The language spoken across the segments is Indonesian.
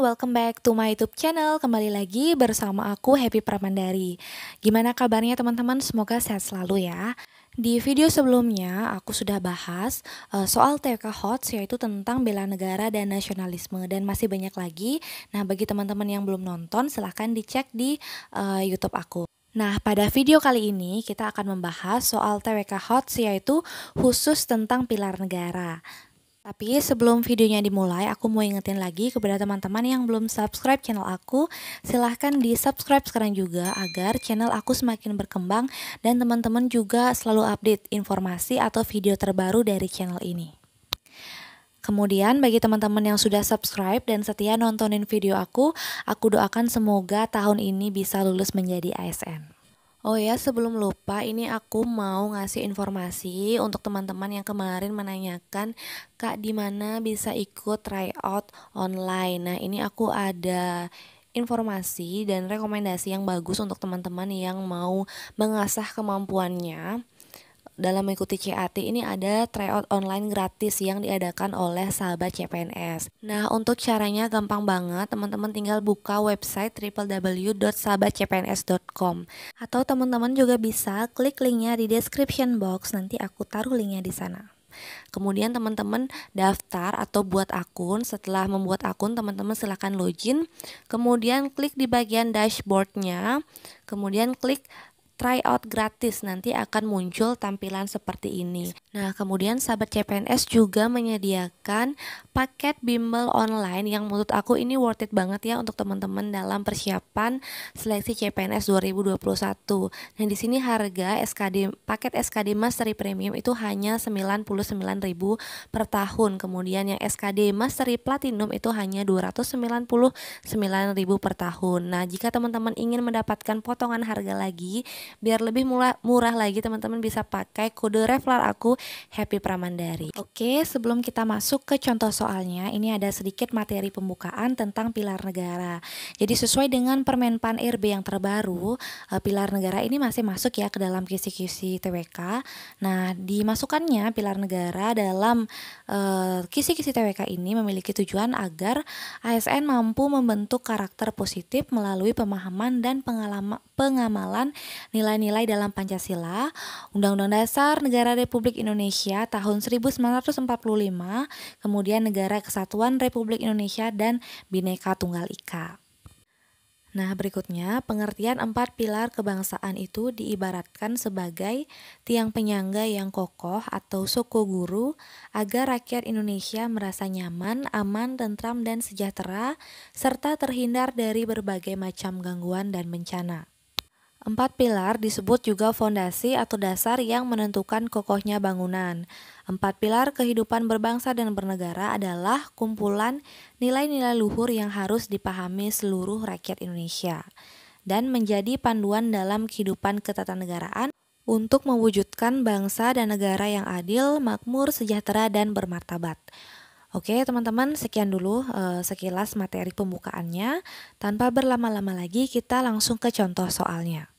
welcome back to my YouTube channel. Kembali lagi bersama aku Happy Pramandari. Gimana kabarnya teman-teman? Semoga sehat selalu ya. Di video sebelumnya aku sudah bahas soal TK HOTS, yaitu tentang bela negara dan nasionalisme, dan masih banyak lagi. Nah, bagi teman-teman yang belum nonton silahkan dicek di YouTube aku. Nah, pada video kali ini kita akan membahas soal TWK HOTS, yaitu khusus tentang pilar negara. Tapi sebelum videonya dimulai, aku mau ingetin lagi kepada teman-teman yang belum subscribe channel aku, silahkan di subscribe sekarang juga agar channel aku semakin berkembang dan teman-teman juga selalu update informasi atau video terbaru dari channel ini. Kemudian bagi teman-teman yang sudah subscribe dan setia nontonin video aku doakan semoga tahun ini bisa lulus menjadi ASN. Oh ya, sebelum lupa, ini aku mau ngasih informasi untuk teman-teman yang kemarin menanyakan, Kak, di mana bisa ikut tryout online. Nah, ini aku ada informasi dan rekomendasi yang bagus untuk teman-teman yang mau mengasah kemampuannya. Dalam mengikuti CAT ini ada tryout online gratis yang diadakan oleh sahabat CPNS. Nah, untuk caranya gampang banget, teman-teman tinggal buka website www.sahabatcpns.com, atau teman-teman juga bisa klik linknya di description box, nanti aku taruh linknya di sana. Kemudian teman-teman daftar atau buat akun. Setelah membuat akun, teman-teman silahkan login, kemudian klik di bagian dashboardnya, kemudian klik tryout gratis, nanti akan muncul tampilan seperti ini. Nah, kemudian sahabat CPNS juga menyediakan paket bimbel online yang menurut aku ini worth it banget ya untuk teman-teman dalam persiapan seleksi CPNS 2021. Nah, di sini harga paket SKD Mastery Premium itu hanya 99.000 per tahun. Kemudian yang SKD Mastery Platinum itu hanya 299.000 per tahun. Nah, jika teman-teman ingin mendapatkan potongan harga lagi, biar lebih murah lagi, teman-teman bisa pakai kode referral aku Happy Pramandari. Oke, sebelum kita masuk ke contoh soalnya, ini ada sedikit materi pembukaan tentang pilar negara. Jadi sesuai dengan Permenpan RB yang terbaru, pilar negara ini masih masuk ya ke dalam kisi-kisi TWK. Nah, dimasukkannya pilar negara dalam kisi-kisi TWK ini memiliki tujuan agar ASN mampu membentuk karakter positif melalui pemahaman dan pengamalan nilai-nilai dalam Pancasila, Undang-Undang Dasar Negara Republik Indonesia tahun 1945, kemudian Negara Kesatuan Republik Indonesia dan Bhinneka Tunggal Ika. Nah, berikutnya pengertian 4 pilar kebangsaan itu diibaratkan sebagai tiang penyangga yang kokoh atau sokoguru agar rakyat Indonesia merasa nyaman, aman, tentram, dan sejahtera serta terhindar dari berbagai macam gangguan dan bencana. 4 pilar disebut juga fondasi atau dasar yang menentukan kokohnya bangunan. 4 pilar kehidupan berbangsa dan bernegara adalah kumpulan nilai-nilai luhur yang harus dipahami seluruh rakyat Indonesia dan menjadi panduan dalam kehidupan ketatanegaraan untuk mewujudkan bangsa dan negara yang adil, makmur, sejahtera, dan bermartabat. Oke teman-teman, sekian dulu sekilas materi pembukaannya. Tanpa berlama-lama lagi, kita langsung ke contoh soalnya.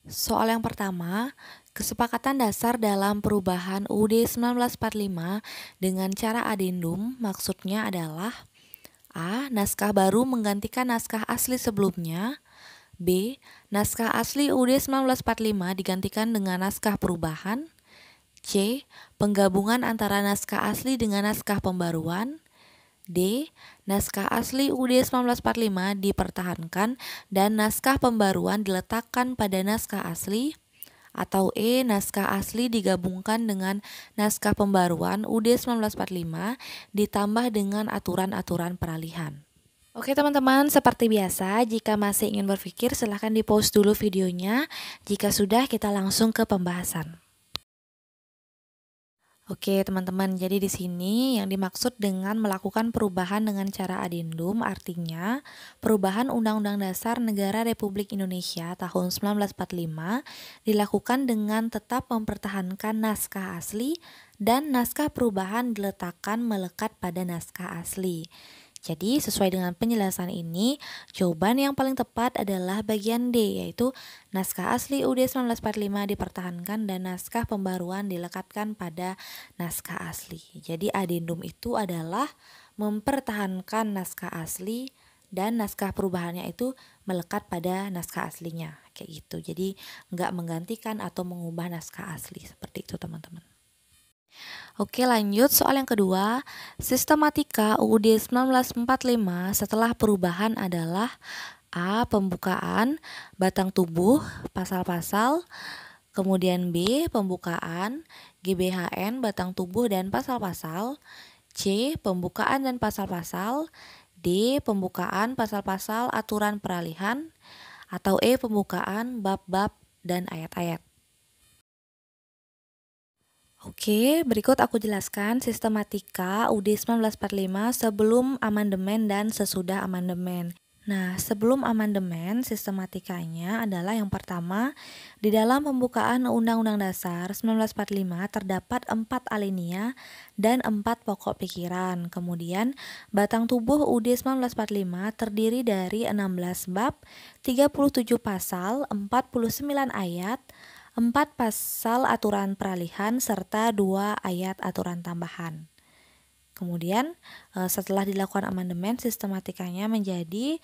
Soal yang pertama, kesepakatan dasar dalam perubahan UUD 1945 dengan cara adendum maksudnya adalah A. Naskah baru menggantikan naskah asli sebelumnya. B. Naskah asli UUD 1945 digantikan dengan naskah perubahan. C. Penggabungan antara naskah asli dengan naskah pembaruan. D. Naskah asli UUD 1945 dipertahankan dan naskah pembaruan diletakkan pada naskah asli. Atau E. Naskah asli digabungkan dengan naskah pembaruan UUD 1945 ditambah dengan aturan-aturan peralihan. Oke teman-teman, seperti biasa, jika masih ingin berpikir silahkan di pause dulu videonya. Jika sudah, kita langsung ke pembahasan. Oke teman-teman, jadi di sini yang dimaksud dengan melakukan perubahan dengan cara adendum artinya perubahan Undang-Undang Dasar Negara Republik Indonesia tahun 1945 dilakukan dengan tetap mempertahankan naskah asli dan naskah perubahan diletakkan melekat pada naskah asli. Jadi sesuai dengan penjelasan ini, jawaban yang paling tepat adalah bagian D, yaitu naskah asli UUD 1945 dipertahankan dan naskah pembaruan dilekatkan pada naskah asli. Jadi adendum itu adalah mempertahankan naskah asli dan naskah perubahannya itu melekat pada naskah aslinya, kayak gitu. Jadi nggak menggantikan atau mengubah naskah asli, seperti itu teman-teman. Oke, lanjut soal yang kedua. Sistematika UUD 1945 setelah perubahan adalah A. Pembukaan, batang tubuh, pasal-pasal. Kemudian B. Pembukaan, GBHN, batang tubuh dan pasal-pasal. C. Pembukaan dan pasal-pasal. D. Pembukaan, pasal-pasal, aturan peralihan. Atau E. Pembukaan, bab-bab dan ayat-ayat. Oke, berikut aku jelaskan sistematika UUD 1945 sebelum amandemen dan sesudah amandemen. Nah, sebelum amandemen, sistematikanya adalah yang pertama, di dalam pembukaan Undang-Undang Dasar 1945 terdapat 4 alinea dan 4 pokok pikiran. Kemudian, batang tubuh UUD 1945 terdiri dari 16 bab, 37 pasal, 49 ayat, 4 pasal aturan peralihan, serta 2 ayat aturan tambahan. Kemudian setelah dilakukan amandemen, sistematikanya menjadi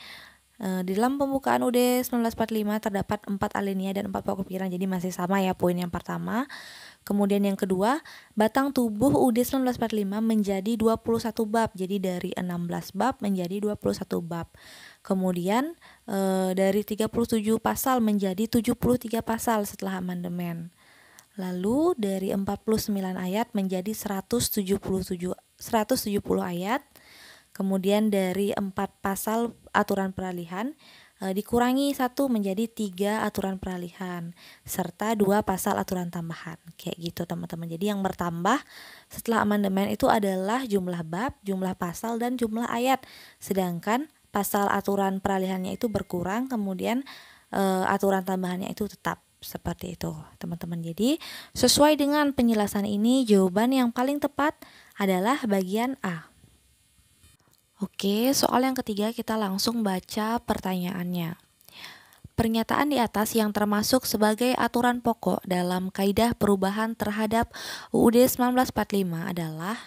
di dalam pembukaan UUD 1945 terdapat 4 alinea dan 4 pokok pikiran, jadi masih sama ya poin yang pertama. Kemudian yang kedua, batang tubuh UUD 1945 menjadi 21 bab, jadi dari 16 bab menjadi 21 bab. Kemudian dari 37 pasal menjadi 73 pasal setelah amandemen. Lalu dari 49 ayat menjadi 170 ayat. Kemudian dari 4 pasal aturan peralihan dikurangi 1 menjadi 3 aturan peralihan serta 2 pasal aturan tambahan. Kayak gitu teman-teman. Jadi yang bertambah setelah amandemen itu adalah jumlah bab, jumlah pasal dan jumlah ayat. Sedangkan pasal aturan peralihannya itu berkurang, kemudian aturan tambahannya itu tetap. Seperti itu teman-teman. Jadi sesuai dengan penjelasan ini, jawaban yang paling tepat adalah bagian A. Oke, soal yang ketiga kita langsung baca pertanyaannya. Pernyataan di atas yang termasuk sebagai aturan pokok dalam kaidah perubahan terhadap UUD 1945 adalah,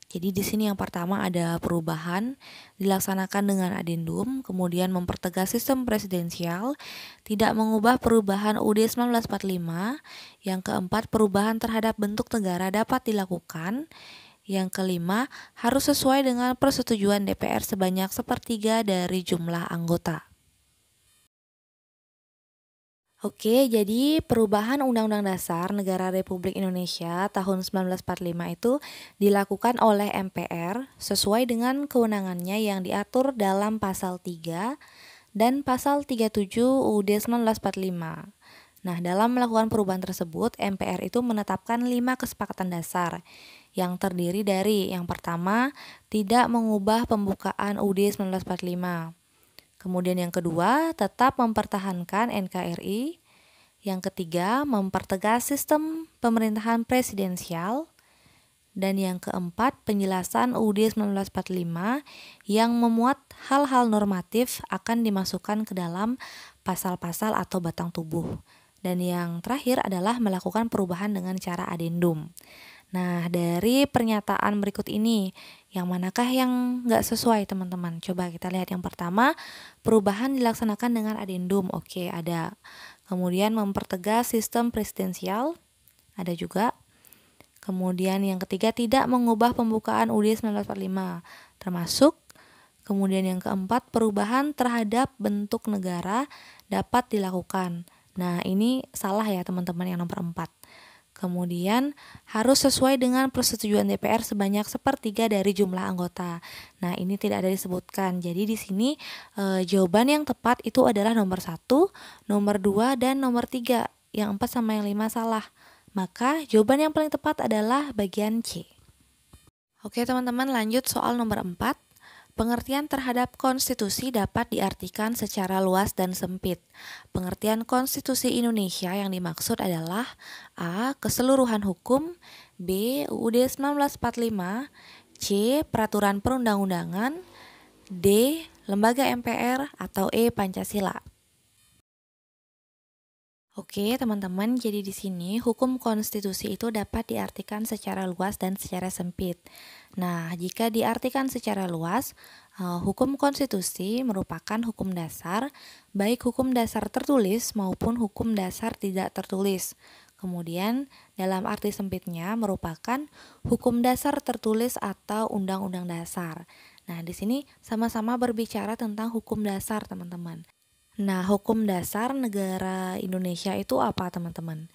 jadi di sini yang pertama ada perubahan dilaksanakan dengan adendum, kemudian mempertegas sistem presidensial, tidak mengubah perubahan UUD 1945. Yang keempat, perubahan terhadap bentuk negara dapat dilakukan. Yang kelima, harus sesuai dengan persetujuan DPR sebanyak 1/3 dari jumlah anggota. Oke, jadi perubahan Undang-Undang Dasar Negara Republik Indonesia tahun 1945 itu dilakukan oleh MPR sesuai dengan kewenangannya yang diatur dalam pasal 3 dan pasal 37 UUD 1945. Nah, dalam melakukan perubahan tersebut, MPR itu menetapkan 5 kesepakatan dasar yang terdiri dari yang pertama, tidak mengubah pembukaan UUD 1945. Kemudian yang kedua, tetap mempertahankan NKRI. Yang ketiga, mempertegas sistem pemerintahan presidensial. Dan yang keempat, penjelasan UUD 1945 yang memuat hal-hal normatif akan dimasukkan ke dalam pasal-pasal atau batang tubuh. Dan yang terakhir adalah melakukan perubahan dengan cara adendum. Nah, dari pernyataan berikut ini, yang manakah yang nggak sesuai teman-teman? Coba kita lihat yang pertama, perubahan dilaksanakan dengan adendum. Oke, ada. Kemudian mempertegas sistem presidensial, ada juga. Kemudian yang ketiga, tidak mengubah pembukaan UUD 1945, termasuk. Kemudian yang keempat, perubahan terhadap bentuk negara dapat dilakukan. Nah, ini salah ya teman-teman yang nomor 4. Kemudian harus sesuai dengan persetujuan DPR sebanyak 1/3 dari jumlah anggota. Nah, ini tidak ada disebutkan. Jadi di sini jawaban yang tepat itu adalah nomor 1, nomor 2, dan nomor 3. Yang 4 sama yang 5 salah. Maka jawaban yang paling tepat adalah bagian C. Oke teman-teman, lanjut soal nomor 4. Pengertian terhadap konstitusi dapat diartikan secara luas dan sempit. Pengertian konstitusi Indonesia yang dimaksud adalah A. Keseluruhan hukum, B. UUD 1945, C. Peraturan perundang-undangan, D. Lembaga MPR, atau E. Pancasila. Oke, teman-teman, jadi di sini hukum konstitusi itu dapat diartikan secara luas dan secara sempit. Nah, jika diartikan secara luas, hukum konstitusi merupakan hukum dasar, baik hukum dasar tertulis maupun hukum dasar tidak tertulis. Kemudian, dalam arti sempitnya merupakan hukum dasar tertulis atau undang-undang dasar. Nah, di sini sama-sama berbicara tentang hukum dasar, teman-teman. Nah, hukum dasar negara Indonesia itu apa, teman-teman?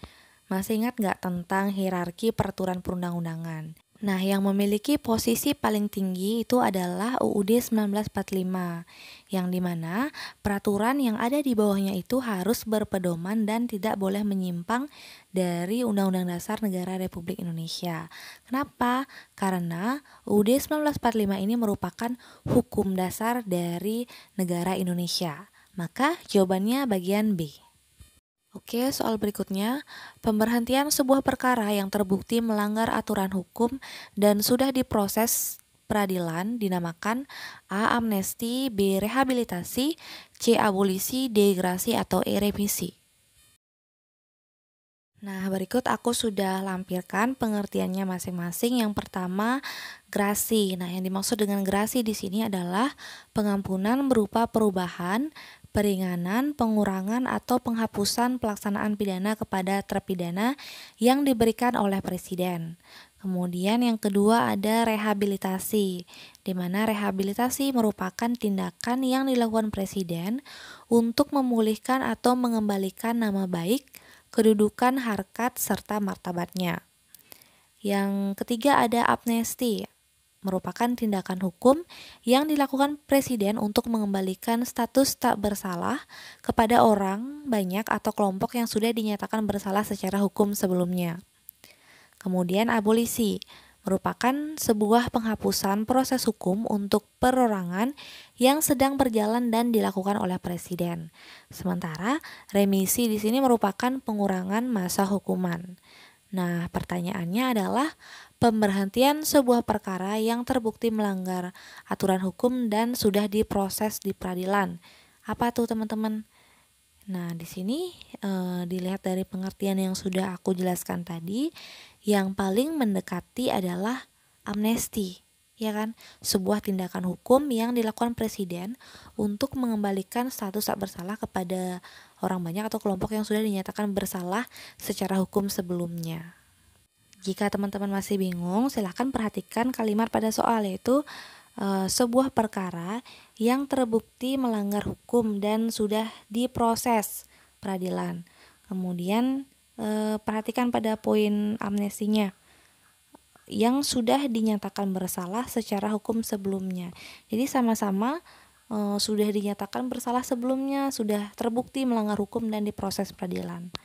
Masih ingat nggak tentang hierarki peraturan perundang-undangan? Nah, yang memiliki posisi paling tinggi itu adalah UUD 1945, yang dimana peraturan yang ada di bawahnya itu harus berpedoman dan tidak boleh menyimpang dari Undang-Undang Dasar Negara Republik Indonesia. Kenapa? Karena UUD 1945 ini merupakan hukum dasar dari negara Indonesia. Maka jawabannya bagian B. Oke, soal berikutnya, pemberhentian sebuah perkara yang terbukti melanggar aturan hukum dan sudah diproses peradilan dinamakan A. Amnesti, B. Rehabilitasi, C. Abolisi, D. Gerasi, atau E. Revisi. Nah, berikut aku sudah lampirkan pengertiannya masing-masing. Yang pertama, gerasi. Nah, yang dimaksud dengan gerasi di sini adalah pengampunan berupa perubahan, peringanan, pengurangan, atau penghapusan pelaksanaan pidana kepada terpidana yang diberikan oleh Presiden. Kemudian yang kedua ada rehabilitasi, di mana rehabilitasi merupakan tindakan yang dilakukan Presiden untuk memulihkan atau mengembalikan nama baik, kedudukan, harkat, serta martabatnya. Yang ketiga ada amnesti, merupakan tindakan hukum yang dilakukan Presiden untuk mengembalikan status tak bersalah kepada orang banyak atau kelompok yang sudah dinyatakan bersalah secara hukum sebelumnya. Kemudian abolisi, merupakan sebuah penghapusan proses hukum untuk perorangan yang sedang berjalan dan dilakukan oleh Presiden. Sementara remisi di sini merupakan pengurangan masa hukuman. Nah, pertanyaannya adalah pemberhentian sebuah perkara yang terbukti melanggar aturan hukum dan sudah diproses di peradilan. Apa tuh, teman-teman? Nah, di sini dilihat dari pengertian yang sudah aku jelaskan tadi, yang paling mendekati adalah amnesti, ya kan? Sebuah tindakan hukum yang dilakukan Presiden untuk mengembalikan status tak bersalah kepada orang banyak atau kelompok yang sudah dinyatakan bersalah secara hukum sebelumnya. Jika teman-teman masih bingung, silahkan perhatikan kalimat pada soal, yaitu sebuah perkara yang terbukti melanggar hukum dan sudah diproses peradilan. Kemudian perhatikan pada poin amnestinya, yang sudah dinyatakan bersalah secara hukum sebelumnya. Jadi sama-sama sudah dinyatakan bersalah sebelumnya, sudah terbukti melanggar hukum dan diproses peradilan.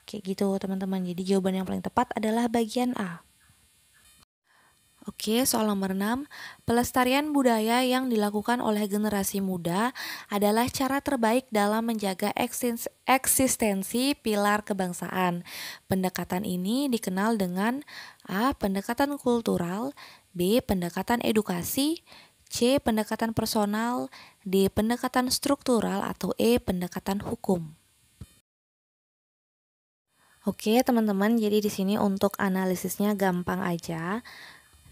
Kayak gitu, teman-teman. Jadi jawaban yang paling tepat adalah bagian A. Oke, soal nomor 6. Pelestarian budaya yang dilakukan oleh generasi muda adalah cara terbaik dalam menjaga eksistensi pilar kebangsaan. Pendekatan ini dikenal dengan A. Pendekatan kultural, B. Pendekatan edukasi, C. Pendekatan personal, D. Pendekatan struktural, atau E. Pendekatan hukum. Oke, teman-teman, jadi di sini untuk analisisnya gampang aja.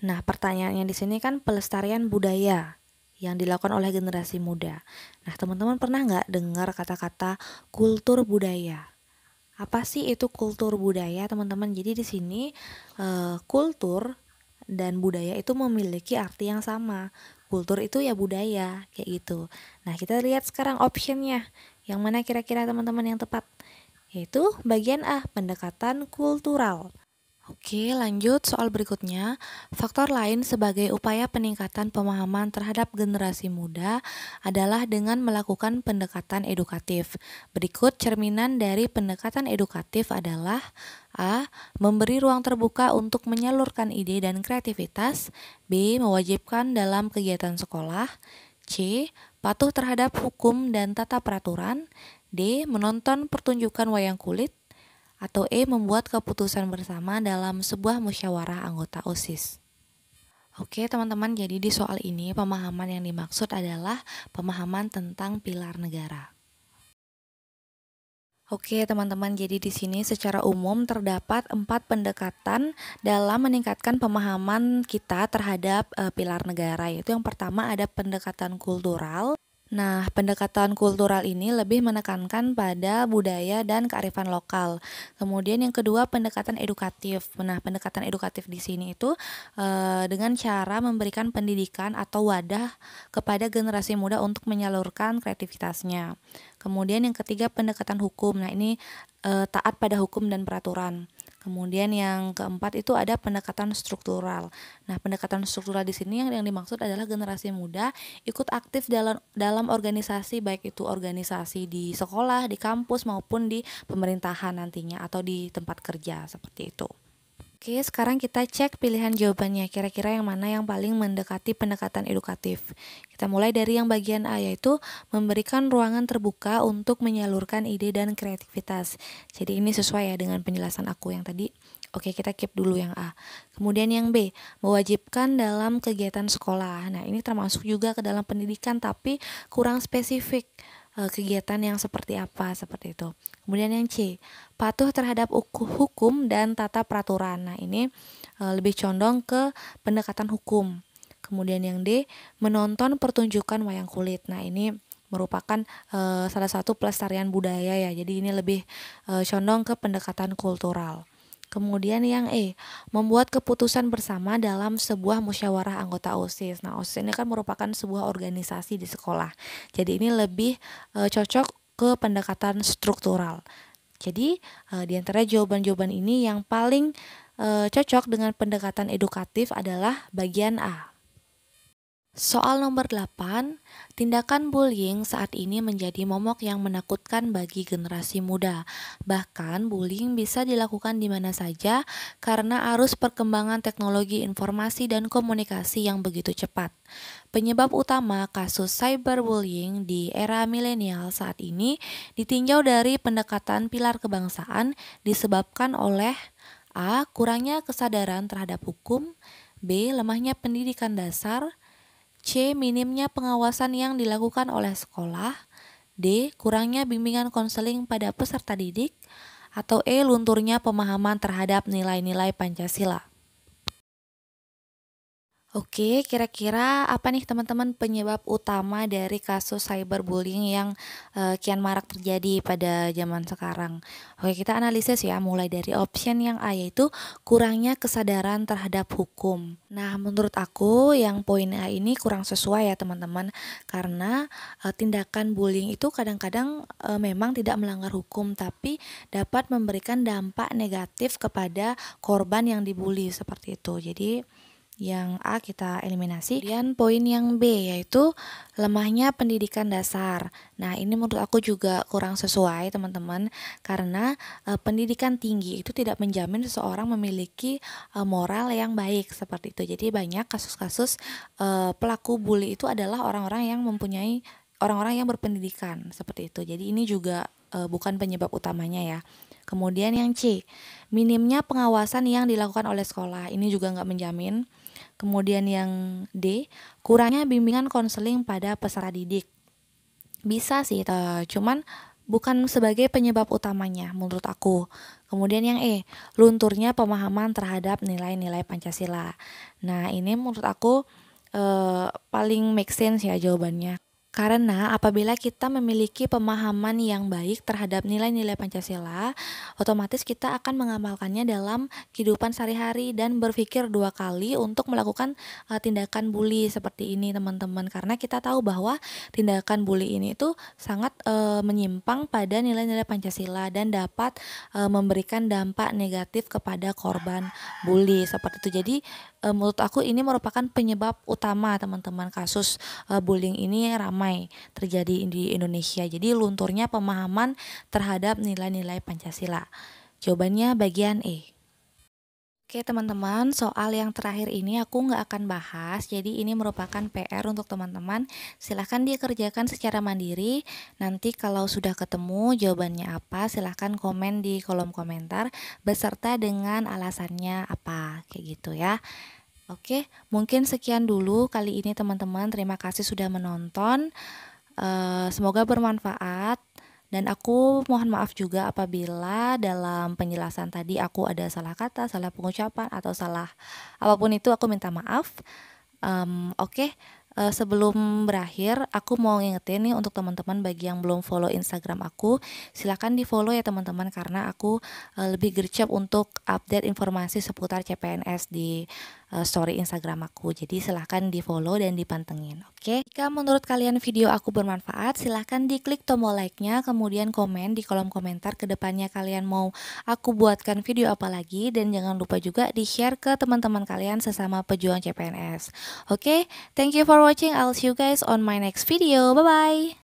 Nah, pertanyaannya di sini kan pelestarian budaya yang dilakukan oleh generasi muda. Nah, teman-teman pernah nggak dengar kata-kata kultur budaya? Apa sih itu kultur budaya, teman-teman? Jadi di sini kultur dan budaya itu memiliki arti yang sama. Kultur itu ya budaya, kayak gitu. Nah, kita lihat sekarang optionnya. Yang mana kira-kira teman-teman yang tepat? Yaitu bagian A, pendekatan kultural. Oke, lanjut soal berikutnya. Faktor lain sebagai upaya peningkatan pemahaman terhadap generasi muda adalah dengan melakukan pendekatan edukatif. Berikut cerminan dari pendekatan edukatif adalah A. Memberi ruang terbuka untuk menyalurkan ide dan kreativitas. B. Mewajibkan dalam kegiatan sekolah. C. Patuh terhadap hukum dan tata peraturan. D. Menonton pertunjukan wayang kulit. Atau E. Membuat keputusan bersama dalam sebuah musyawarah anggota OSIS. Oke, teman-teman, jadi di soal ini pemahaman yang dimaksud adalah pemahaman tentang pilar negara. Oke, teman-teman, jadi di sini secara umum terdapat 4 pendekatan dalam meningkatkan pemahaman kita terhadap pilar negara. Yaitu yang pertama ada pendekatan kultural. Nah, pendekatan kultural ini lebih menekankan pada budaya dan kearifan lokal. Kemudian yang kedua pendekatan edukatif. Nah, pendekatan edukatif di sini itu dengan cara memberikan pendidikan atau wadah kepada generasi muda untuk menyalurkan kreativitasnya. Kemudian yang ketiga pendekatan hukum. Nah, ini taat pada hukum dan peraturan. Kemudian yang keempat itu ada pendekatan struktural. Nah, pendekatan struktural di sini yang dimaksud adalah generasi muda ikut aktif dalam organisasi, baik itu organisasi di sekolah, di kampus maupun di pemerintahan nantinya atau di tempat kerja seperti itu. Oke, sekarang kita cek pilihan jawabannya. Kira-kira yang mana yang paling mendekati pendekatan edukatif? Kita mulai dari yang bagian A, yaitu memberikan ruangan terbuka untuk menyalurkan ide dan kreativitas. Jadi ini sesuai ya dengan penjelasan aku yang tadi. Oke, kita keep dulu yang A. Kemudian yang B, mewajibkan dalam kegiatan sekolah. Nah, ini termasuk juga ke dalam pendidikan tapi kurang spesifik. Kegiatan yang seperti apa, seperti itu. Kemudian yang C, patuh terhadap hukum dan tata peraturan. Nah, ini lebih condong ke pendekatan hukum. Kemudian yang D, menonton pertunjukan wayang kulit. Nah, ini merupakan salah satu pelestarian budaya ya. Jadi ini lebih condong ke pendekatan kultural. Kemudian yang E, membuat keputusan bersama dalam sebuah musyawarah anggota OSIS. Nah, OSIS ini kan merupakan sebuah organisasi di sekolah. Jadi ini lebih cocok ke pendekatan struktural. Jadi di antara jawaban-jawaban ini yang paling cocok dengan pendekatan edukatif adalah bagian A. Soal nomor 8, tindakan bullying saat ini menjadi momok yang menakutkan bagi generasi muda. Bahkan bullying bisa dilakukan di mana saja karena arus perkembangan teknologi informasi dan komunikasi yang begitu cepat. Penyebab utama kasus cyberbullying di era milenial saat ini ditinjau dari pendekatan pilar kebangsaan disebabkan oleh A. Kurangnya kesadaran terhadap hukum, B. Lemahnya pendidikan dasar, C. Minimnya pengawasan yang dilakukan oleh sekolah, D. Kurangnya bimbingan konseling pada peserta didik, atau E. Lunturnya pemahaman terhadap nilai-nilai Pancasila. Oke, kira-kira apa nih teman-teman penyebab utama dari kasus cyberbullying yang kian marak terjadi pada zaman sekarang? Oke, kita analisis ya, mulai dari option yang A, yaitu kurangnya kesadaran terhadap hukum. Nah, menurut aku yang poin A ini kurang sesuai ya teman-teman, karena tindakan bullying itu kadang-kadang memang tidak melanggar hukum, tapi dapat memberikan dampak negatif kepada korban yang dibully seperti itu. Jadi yang A kita eliminasi. Kemudian poin yang B, yaitu lemahnya pendidikan dasar. Nah, ini menurut aku juga kurang sesuai teman-teman, karena pendidikan tinggi itu tidak menjamin seseorang memiliki moral yang baik seperti itu. Jadi banyak kasus-kasus pelaku bully itu adalah orang-orang yang mempunyai orang-orang yang berpendidikan seperti itu. Jadi ini juga bukan penyebab utamanya ya. Kemudian yang C, minimnya pengawasan yang dilakukan oleh sekolah. Ini juga nggak menjamin. Kemudian yang D, kurangnya bimbingan konseling pada peserta didik. Bisa sih, cuman bukan sebagai penyebab utamanya menurut aku. Kemudian yang E, lunturnya pemahaman terhadap nilai-nilai Pancasila. Nah, ini menurut aku paling make sense ya jawabannya. Karena apabila kita memiliki pemahaman yang baik terhadap nilai-nilai Pancasila, otomatis kita akan mengamalkannya dalam kehidupan sehari-hari dan berpikir 2 kali untuk melakukan tindakan bully seperti ini teman-teman. Karena kita tahu bahwa tindakan bully ini itu sangat menyimpang pada nilai-nilai Pancasila dan dapat memberikan dampak negatif kepada korban bully seperti itu. Jadi menurut aku ini merupakan penyebab utama teman-teman kasus bullying ini ramai terjadi di Indonesia. Jadi lunturnya pemahaman terhadap nilai-nilai Pancasila. Jawabannya bagian E. Oke teman-teman, soal yang terakhir ini aku nggak akan bahas, jadi ini merupakan PR untuk teman-teman. Silahkan dikerjakan secara mandiri. Nanti kalau sudah ketemu jawabannya apa, silahkan komen di kolom komentar beserta dengan alasannya apa, kayak gitu ya. Oke, mungkin sekian dulu kali ini teman-teman. Terima kasih sudah menonton. Semoga bermanfaat Dan aku mohon maaf juga apabila dalam penjelasan tadi aku ada salah kata, salah pengucapan, atau salah apapun itu, aku minta maaf. Oke. Sebelum berakhir, aku mau ngingetin nih untuk teman-teman bagi yang belum follow Instagram aku, silakan di follow ya teman-teman, karena aku lebih gercep untuk update informasi seputar CPNS di story Instagram aku. Jadi silahkan di follow dan dipantengin. Oke. Jika menurut kalian video aku bermanfaat, silahkan diklik tombol like-nya, kemudian komen di kolom komentar kedepannya kalian mau aku buatkan video apa lagi, dan jangan lupa juga di share ke teman-teman kalian sesama pejuang CPNS. Oke, thank you for watching. I'll see you guys on my next video. Bye bye.